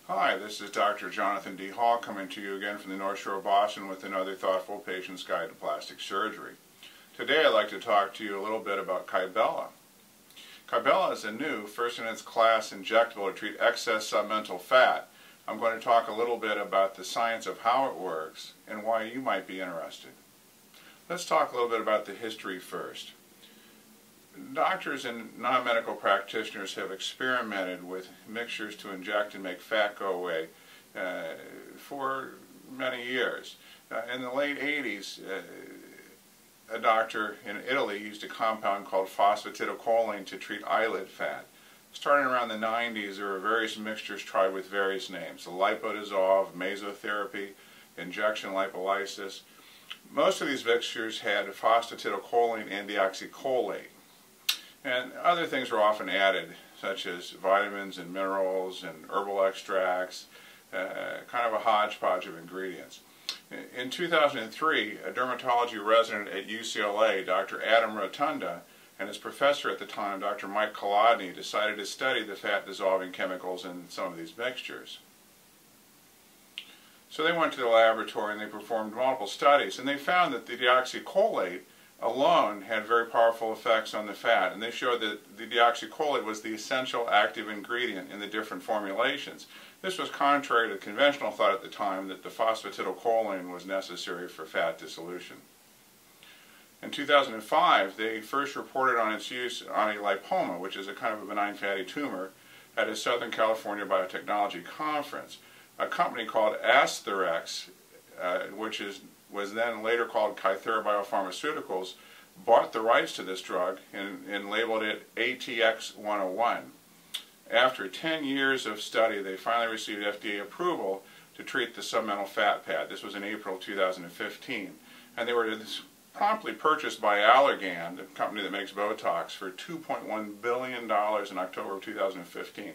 Hi, this is Dr. Jonathan D. Hall coming to you again from the North Shore of Boston with another thoughtful patient's guide to plastic surgery. Today I'd like to talk to you a little bit about Kybella. Kybella is a new, first in its class injectable to treat excess submental fat. I'm going to talk a little bit about the science of how it works and why you might be interested. Let's talk a little bit about the history first. Doctors and non-medical practitioners have experimented with mixtures to inject and make fat go away for many years. In the late 80s, a doctor in Italy used a compound called phosphatidylcholine to treat eyelid fat. Starting around the 90s, there were various mixtures tried with various names: the lipodissolve, mesotherapy, injection lipolysis. Most of these mixtures had phosphatidylcholine and deoxycholate. And other things were often added, such as vitamins and minerals and herbal extracts, kind of a hodgepodge of ingredients. In 2003, a dermatology resident at UCLA, Dr. Adam Rotunda, and his professor at the time, Dr. Mike Kolodny, decided to study the fat-dissolving chemicals in some of these mixtures. So they went to the laboratory and they performed multiple studies, and they found that the deoxycholate alone had very powerful effects on the fat, and they showed that the deoxycholate was the essential active ingredient in the different formulations. This was contrary to conventional thought at the time that the phosphatidylcholine was necessary for fat dissolution. In 2005, they first reported on its use on a lipoma, which is a kind of a benign fatty tumor, at a Southern California biotechnology conference. A company called Asterex, which was then later called Kybella Biopharmaceuticals, bought the rights to this drug and labeled it ATX-101. After 10 years of study, they finally received FDA approval to treat the submental fat pad. This was in April 2015. And they were promptly purchased by Allergan, the company that makes Botox, for $2.1 billion in October of 2015.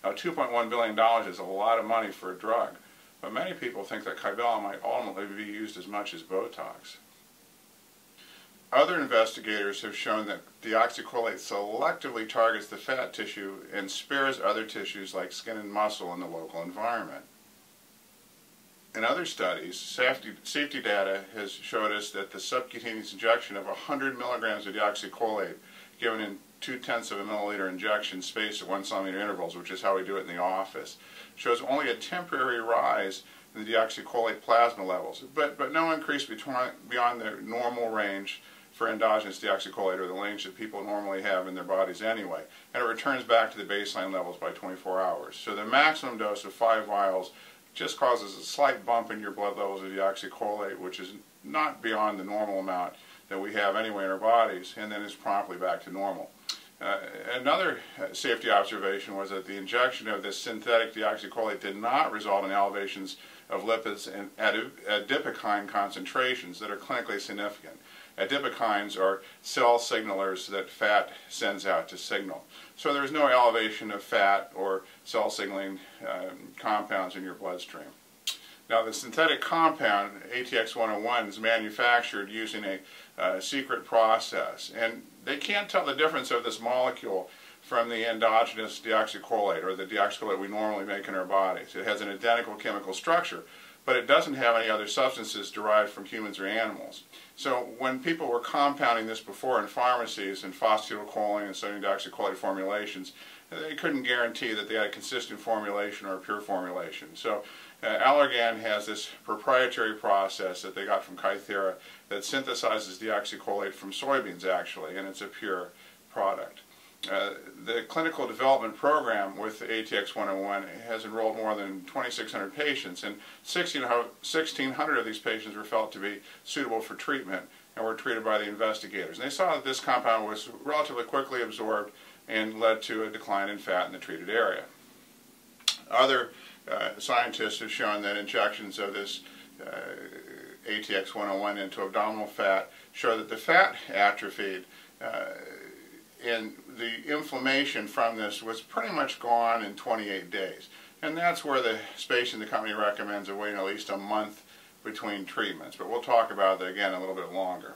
Now, $2.1 billion is a lot of money for a drug. But many people think that Kybella might ultimately be used as much as Botox. Other investigators have shown that deoxycholate selectively targets the fat tissue and spares other tissues like skin and muscle in the local environment. In other studies, safety data has showed us that the subcutaneous injection of 100 milligrams of deoxycholate given in 0.2 of a milliliter injection spaced at 1 centimeter intervals, which is how we do it in the office, shows only a temporary rise in the deoxycholate plasma levels, but no increase beyond the normal range for endogenous deoxycholate, or the range that people normally have in their bodies anyway, and it returns back to the baseline levels by 24 hours. So the maximum dose of 5 vials just causes a slight bump in your blood levels of deoxycholate, which is not beyond the normal amount that we have anyway in our bodies, and then is promptly back to normal. Another safety observation was that the injection of this synthetic deoxycholate did not result in elevations of lipids and adipokine concentrations that are clinically significant. Adipokines are cell signalers that fat sends out to signal. So there is no elevation of fat or cell signaling compounds in your bloodstream. Now, the synthetic compound, ATX-101, is manufactured using a secret process, and they can't tell the difference of this molecule from the endogenous deoxycholate, or the deoxycholate we normally make in our bodies. It has an identical chemical structure, but it doesn't have any other substances derived from humans or animals. So when people were compounding this before in pharmacies in phosphatidylcholine and sodium deoxycholate formulations, they couldn't guarantee that they had a consistent formulation or a pure formulation. So Allergan has this proprietary process that they got from Kybella that synthesizes deoxycholate from soybeans, actually, and it's a pure product. The clinical development program with ATX-101 has enrolled more than 2,600 patients, and 1,600 of these patients were felt to be suitable for treatment and were treated by the investigators. And they saw that this compound was relatively quickly absorbed and led to a decline in fat in the treated area. Other scientists have shown that injections of this ATX-101 into abdominal fat show that the fat atrophied, and the inflammation from this was pretty much gone in 28 days. And that's where the spacing the company recommends of waiting at least a month between treatments. But we'll talk about that again a little bit longer.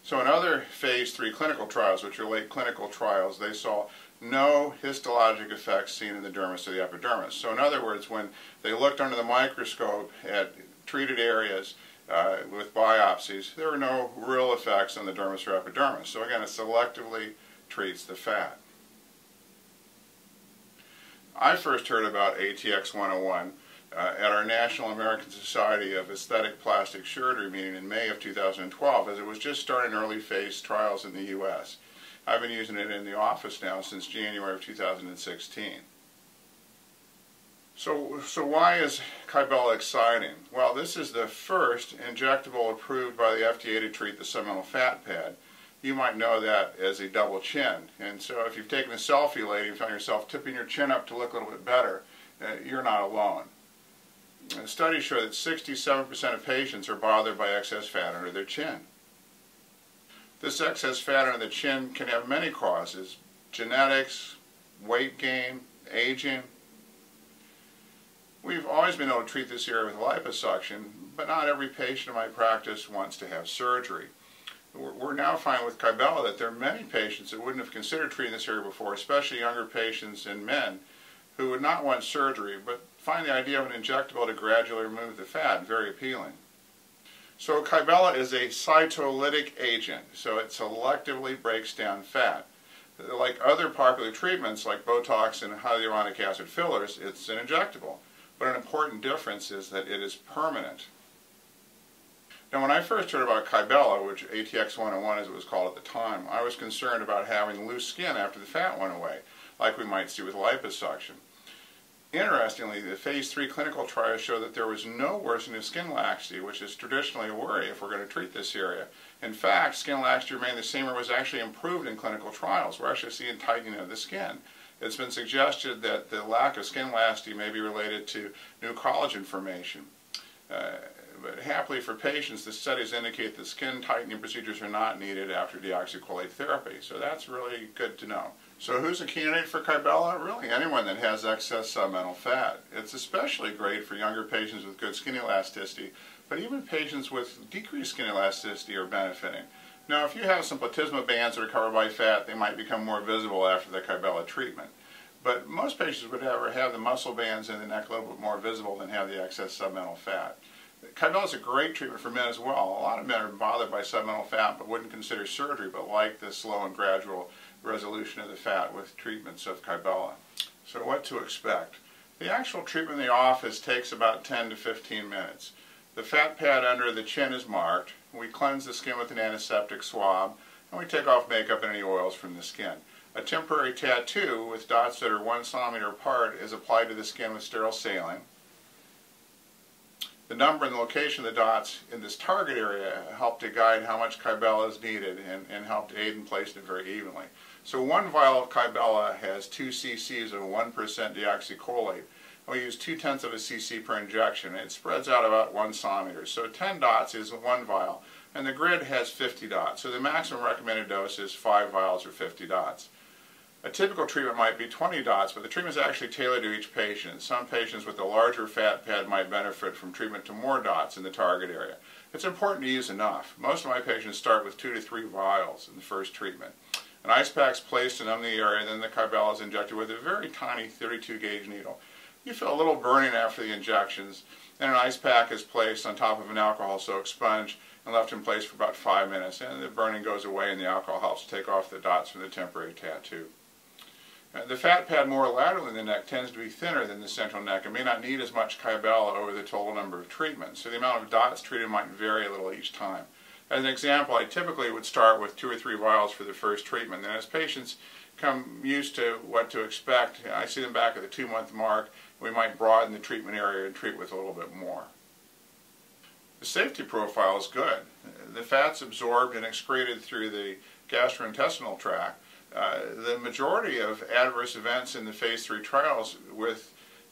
So in other phase 3 clinical trials, which are late clinical trials, they saw no histologic effects seen in the dermis or the epidermis. So in other words, when they looked under the microscope at treated areas with biopsies, there were no real effects on the dermis or epidermis. So again, it selectively treats the fat. I first heard about ATX-101 at our National American Society of Aesthetic Plastic Surgery meeting in May of 2012, as it was just starting early phase trials in the U.S. I've been using it in the office now since January of 2016. So why is Kybella exciting? Well, this is the first injectable approved by the FDA to treat the submental fat pad. You might know that as a double chin. And so if you've taken a selfie lately and found yourself tipping your chin up to look a little bit better, you're not alone. And studies show that 67% of patients are bothered by excess fat under their chin. This excess fat under the chin can have many causes: genetics, weight gain, aging. We've always been able to treat this area with liposuction, but not every patient in my practice wants to have surgery. We're now finding with Kybella that there are many patients that wouldn't have considered treating this area before, especially younger patients and men, who would not want surgery, but find the idea of an injectable to gradually remove the fat very appealing. So Kybella is a cytolytic agent, so it selectively breaks down fat. Like other popular treatments like Botox and hyaluronic acid fillers, it's an injectable. But an important difference is that it is permanent. Now, when I first heard about Kybella, which ATX-101 as it was called at the time, I was concerned about having loose skin after the fat went away, like we might see with liposuction. Interestingly, the phase 3 clinical trials show that there was no worsening of skin laxity, which is traditionally a worry if we're going to treat this area. In fact, skin laxity remained the same or was actually improved in clinical trials. We're actually seeing tightening of the skin. It's been suggested that the lack of skin laxity may be related to new collagen formation. But happily for patients, the studies indicate that skin tightening procedures are not needed after deoxycholate therapy. So that's really good to know. So who's a candidate for Kybella? Really anyone that has excess submental fat. It's especially great for younger patients with good skin elasticity, but even patients with decreased skin elasticity are benefiting. Now, if you have some platysma bands that are covered by fat, they might become more visible after the Kybella treatment. But most patients would have the muscle bands in the neck a little bit more visible than have the excess submental fat. Kybella is a great treatment for men as well. A lot of men are bothered by submental fat but wouldn't consider surgery, but like the slow and gradual resolution of the fat with treatments of Kybella. So what to expect? The actual treatment in the office takes about 10 to 15 minutes. The fat pad under the chin is marked. We cleanse the skin with an antiseptic swab, and we take off makeup and any oils from the skin. A temporary tattoo with dots that are 1 centimeter apart is applied to the skin with sterile saline. The number and the location of the dots in this target area help to guide how much Kybella is needed and help to aid in placing it very evenly. So 1 vial of Kybella has 2 cc's of 1% deoxycholate. We use 0.2 of a cc per injection. It spreads out about 1 centimeter. So 10 dots is 1 vial, and the grid has 50 dots. So the maximum recommended dose is 5 vials or 50 dots. A typical treatment might be 20 dots, but the treatment is actually tailored to each patient. Some patients with a larger fat pad might benefit from treatment to more dots in the target area. It's important to use enough. Most of my patients start with 2 to 3 vials in the first treatment. An ice pack is placed to numb the area, then the Kybella is injected with a very tiny 32 gauge needle. You feel a little burning after the injections, and an ice pack is placed on top of an alcohol soaked sponge and left in place for about 5 minutes, and the burning goes away and the alcohol helps take off the dots from the temporary tattoo. The fat pad more laterally in the neck tends to be thinner than the central neck and may not need as much Kybella over the total number of treatments, so the amount of dots treated might vary a little each time. As an example, I typically would start with 2 or 3 vials for the first treatment. Then as patients come used to what to expect, I see them back at the 2-month mark, we might broaden the treatment area and treat with a little bit more. The safety profile is good. The fat's absorbed and excreted through the gastrointestinal tract. The majority of adverse events in the phase 3 trials with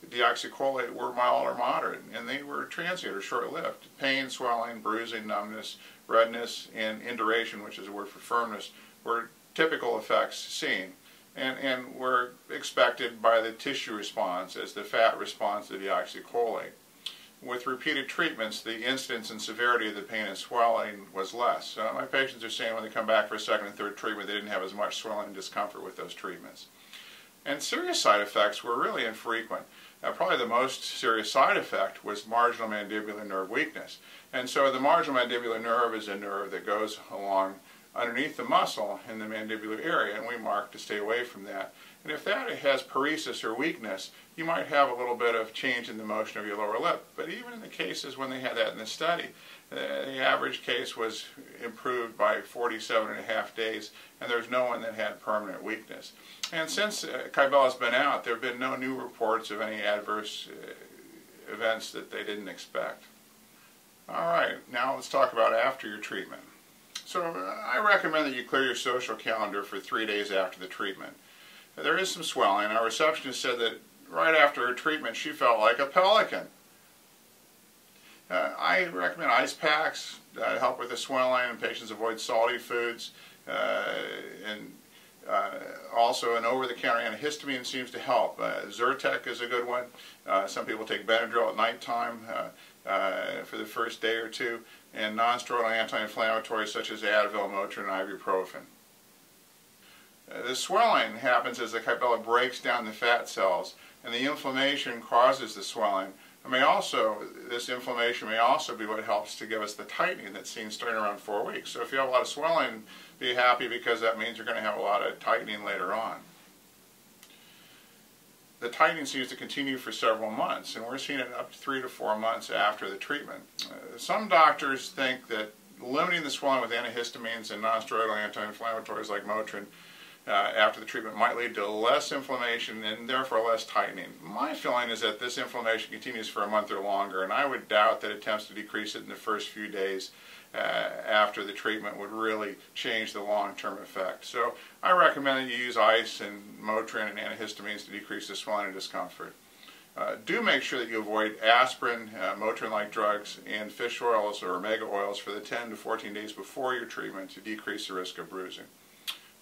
deoxycholate were mild or moderate, and they were transient or short-lived. Pain, swelling, bruising, numbness, redness, and induration, which is a word for firmness, were typical effects seen and were expected by the tissue response as the fat responds to deoxycholate. with repeated treatments, the incidence and severity of the pain and swelling was less. So my patients are saying when they come back for a second and third treatment, they didn't have as much swelling and discomfort with those treatments. And serious side effects were really infrequent. Probably the most serious side effect was marginal mandibular nerve weakness. And so the marginal mandibular nerve is a nerve that goes along underneath the muscle in the mandibular area, and we mark to stay away from that. And if that has paresis or weakness, you might have a little bit of change in the motion of your lower lip. But even in the cases when they had that in the study, the average case was improved by 47.5 days, and there's no one that had permanent weakness. And since Kybella's been out, there have been no new reports of any adverse events that they didn't expect. All right, now let's talk about after your treatment. So I recommend that you clear your social calendar for 3 days after the treatment. There is some swelling. Our receptionist said that right after her treatment she felt like a pelican. I recommend ice packs that help with the swelling, and patients avoid salty foods. Also an over-the-counter antihistamine seems to help. Zyrtec is a good one. Some people take Benadryl at nighttime for the first day or two, and non-steroidal anti-inflammatories such as Advil, Motrin, and ibuprofen. The swelling happens as the Kybella breaks down the fat cells, and the inflammation causes the swelling. This inflammation may also be what helps to give us the tightening that's seen starting around 4 weeks. So if you have a lot of swelling, be happy, because that means you're going to have a lot of tightening later on. The tightening seems to continue for several months, and we're seeing it up to 3 to 4 months after the treatment. Some doctors think that limiting the swelling with antihistamines and non-steroidal anti-inflammatories like Motrin after the treatment might lead to less inflammation and therefore less tightening. My feeling is that this inflammation continues for a month or longer, and I would doubt that attempts to decrease it in the first few days after the treatment would really change the long-term effect. So I recommend that you use ice and Motrin and antihistamines to decrease the swelling and discomfort. Do make sure that you avoid aspirin, Motrin-like drugs, and fish oils or omega oils for the 10 to 14 days before your treatment to decrease the risk of bruising.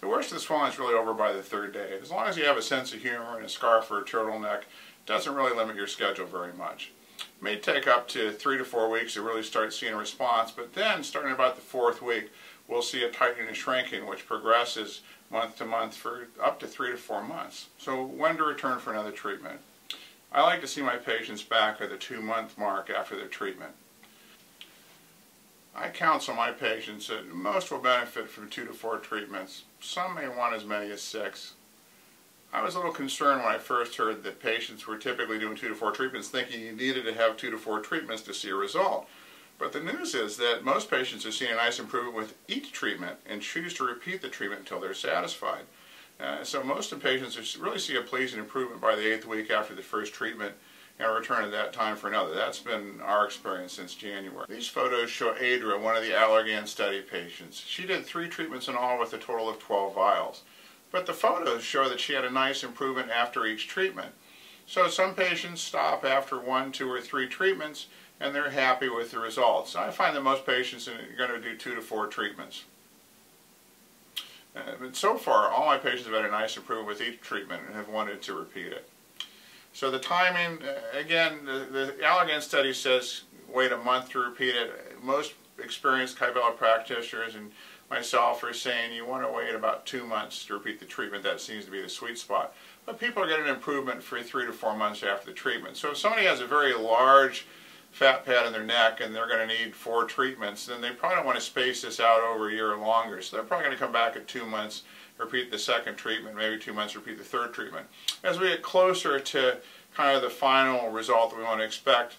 The worst of the swelling is really over by the 3rd day. As long as you have a sense of humor and a scarf or a turtleneck, it doesn't really limit your schedule very much. It may take up to 3 to 4 weeks to really start seeing a response, but then starting about the 4th week, we'll see a tightening and shrinking, which progresses month to month for up to 3 to 4 months. So when to return for another treatment? I like to see my patients back at the 2-month mark after their treatment. I counsel my patients that most will benefit from 2 to 4 treatments. Some may want as many as 6. I was a little concerned when I first heard that patients were typically doing 2 to 4 treatments, thinking you needed to have 2 to 4 treatments to see a result. But the news is that most patients are seeing a nice improvement with each treatment and choose to repeat the treatment until they're satisfied. So most of the patients really see a pleasing improvement by the 8th week after the first treatment and return at that time for another. That's been our experience since January. These photos show Adra, one of the Allergan study patients. She did 3 treatments in all with a total of 12 vials. But the photos show that she had a nice improvement after each treatment. So some patients stop after 1, 2, or 3 treatments and they're happy with the results. I find that most patients are going to do 2 to 4 treatments. But so far, all my patients have had a nice improvement with each treatment and have wanted to repeat it. So the timing, again, the Allergan study says wait a month to repeat it. Most experienced Kybella practitioners and myself are saying you want to wait about 2 months to repeat the treatment. That seems to be the sweet spot. But people are getting an improvement for 3 to 4 months after the treatment. So if somebody has a very large fat pad in their neck and they're going to need 4 treatments, then they probably don't want to space this out over a year or longer. So they're probably going to come back at 2 months, repeat the 2nd treatment, maybe 2 months, repeat the 3rd treatment. As we get closer to kind of the final result that we want to expect,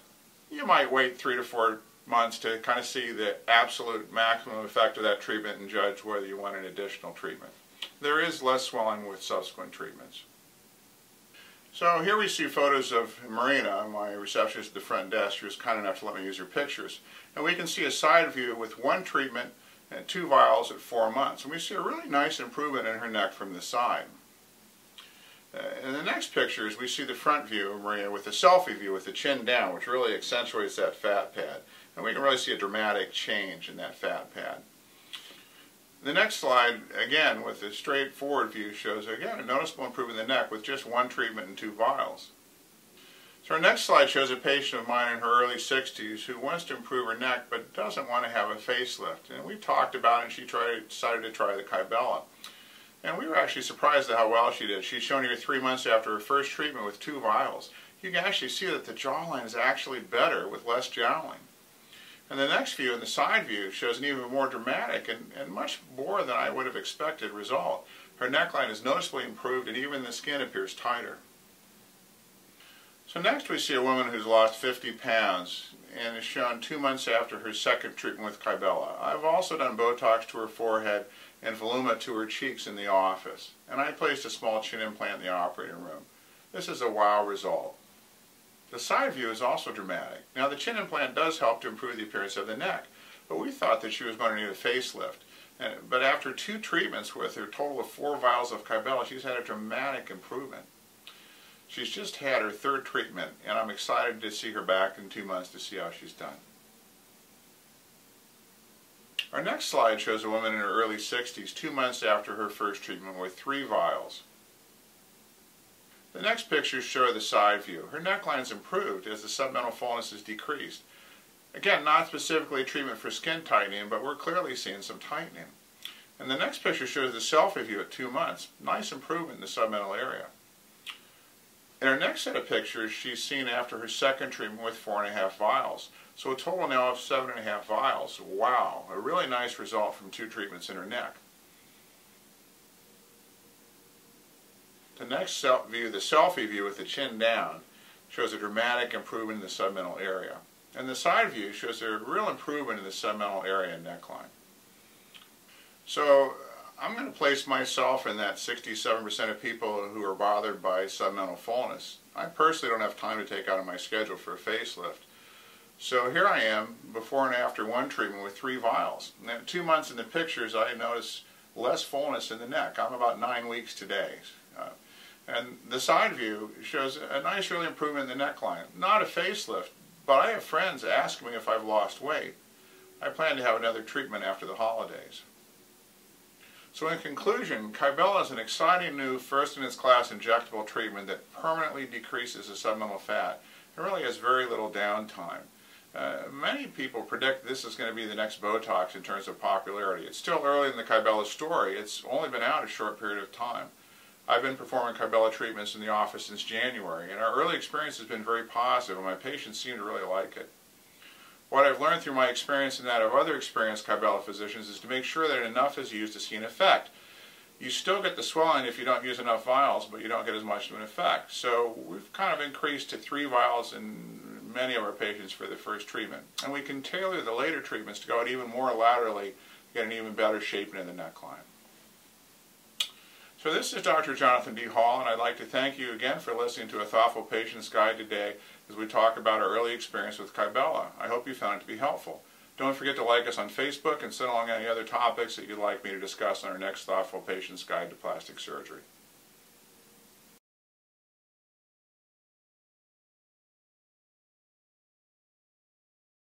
you might wait 3 to 4 months to kind of see the absolute maximum effect of that treatment and judge whether you want an additional treatment. There is less swelling with subsequent treatments. So here we see photos of Marina, my receptionist at the front desk. She was kind enough to let me use her pictures. And we can see a side view with 1 treatment and 2 vials at 4 months. And we see a really nice improvement in her neck from the side. In the next pictures, we see the front view of Marina with the selfie view with the chin down, which really accentuates that fat pad. And we can really see a dramatic change in that fat pad. The next slide, again, with the straightforward view, shows, again, a noticeable improvement in the neck with just 1 treatment and 2 vials. So our next slide shows a patient of mine in her early 60s who wants to improve her neck but doesn't want to have a facelift. And we talked about it and she decided to try the Kybella. And we were actually surprised at how well she did. She's shown here 3 months after her first treatment with 2 vials. You can actually see that the jawline is actually better with less jowling. And the next view, in the side view, shows an even more dramatic and much more than I would have expected result. Her neckline is noticeably improved and even the skin appears tighter. So next we see a woman who's lost 50 pounds and is shown 2 months after her second treatment with Kybella. I've also done Botox to her forehead and Voluma to her cheeks in the office. And I placed a small chin implant in the operating room. This is a wow result. The side view is also dramatic. Now the chin implant does help to improve the appearance of the neck, but we thought that she was going to need a facelift. But after 2 treatments with her, total of 4 vials of Kybella, she's had a dramatic improvement. She's just had her 3rd treatment, and I'm excited to see her back in 2 months to see how she's done. Our next slide shows a woman in her early 60s, 2 months after her first treatment with 3 vials. The next pictures show the side view. Her neckline's improved as the submental fullness is decreased. Again, not specifically a treatment for skin tightening, but we're clearly seeing some tightening. And the next picture shows the selfie view at 2 months. Nice improvement in the submental area. In our next set of pictures, she's seen after her second treatment with 4.5 vials. So a total now of 7.5 vials. Wow, a really nice result from 2 treatments in her neck. The next view, the selfie view with the chin down, shows a dramatic improvement in the submental area. And the side view shows a real improvement in the submental area and neckline. So I'm going to place myself in that 67% of people who are bothered by submental fullness. I personally don't have time to take out of my schedule for a facelift. So here I am, before and after 1 treatment with 3 vials. And at 2 months in the pictures, I notice less fullness in the neck. I'm about 9 weeks today. And the side view shows a nice early improvement in the neckline. Not a facelift, but I have friends asking me if I've lost weight. I plan to have another treatment after the holidays. So in conclusion, Kybella is an exciting new first-in-its-class injectable treatment that permanently decreases the submental fat and really has very little downtime. Many people predict this is going to be the next Botox in terms of popularity. It's still early in the Kybella story. It's only been out a short period of time. I've been performing Kybella treatments in the office since January, and our early experience has been very positive, and my patients seem to really like it. What I've learned through my experience and that of other experienced Kybella physicians is to make sure that enough is used to see an effect. You still get the swelling if you don't use enough vials, but you don't get as much of an effect. So we've kind of increased to 3 vials in many of our patients for the first treatment. And we can tailor the later treatments to go out even more laterally, get an even better shaping in the neckline. So this is Dr. Jonathan D. Hall, and I'd like to thank you again for listening to A Thoughtful Patient's Guide today as we talk about our early experience with Kybella. I hope you found it to be helpful. Don't forget to like us on Facebook and send along any other topics that you'd like me to discuss on our next Thoughtful Patient's Guide to Plastic Surgery.